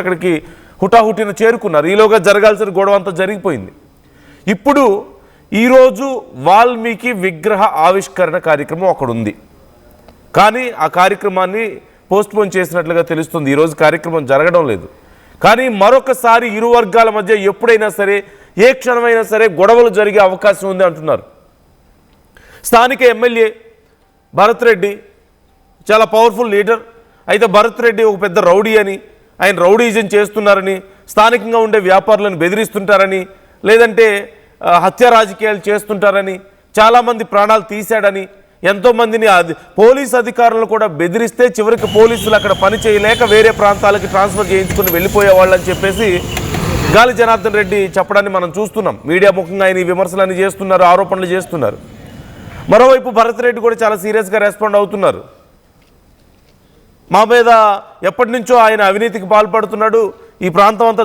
అక్కడికి హుటాహుటిన చేరుకున్నారు. ఈలోగా జరగాల్సిన గొడవ అంతా జరిగిపోయింది. ఇప్పుడు ఈరోజు వాల్మీకి విగ్రహ ఆవిష్కరణ కార్యక్రమం అక్కడ ఉంది. కానీ ఆ కార్యక్రమాన్ని పోస్ట్పోన్ చేసినట్లుగా తెలుస్తుంది. ఈరోజు కార్యక్రమం జరగడం లేదు. కానీ మరొకసారి ఇరు వర్గాల మధ్య ఎప్పుడైనా సరే, ఏ క్షణమైనా సరే గొడవలు జరిగే అవకాశం ఉంది అంటున్నారు. స్థానిక ఎమ్మెల్యే భరత్ రెడ్డి చాలా పవర్ఫుల్ లీడర్. అయితే భరత్ రెడ్డి ఒక పెద్ద రౌడీ అని, ఆయన రౌడీజం చేస్తున్నారని, స్థానికంగా ఉండే వ్యాపారులను బెదిరిస్తుంటారని, లేదంటే హత్య రాజకీయాలు చేస్తుంటారని, చాలామంది ప్రాణాలు తీశాడని, ఎంతోమందిని పోలీస్ అధికారులను కూడా బెదిరిస్తే చివరికి పోలీసులు అక్కడ పని చేయలేక వేరే ప్రాంతాలకి ట్రాన్స్ఫర్ చేయించుకుని వెళ్ళిపోయేవాళ్ళని చెప్పేసి గాలి జనార్దన్ రెడ్డి చెప్పడాన్ని మనం చూస్తున్నాం. మీడియా ముఖంగా ఆయన ఈ విమర్శలన్నీ చేస్తున్నారు, ఆరోపణలు చేస్తున్నారు. మరోవైపు భరత్ రెడ్డి కూడా చాలా సీరియస్గా రెస్పాండ్ అవుతున్నారు. మా మీద ఎప్పటి నుంచో ఆయన అవినీతికి పాల్పడుతున్నాడు, ఈ ప్రాంతం అంతా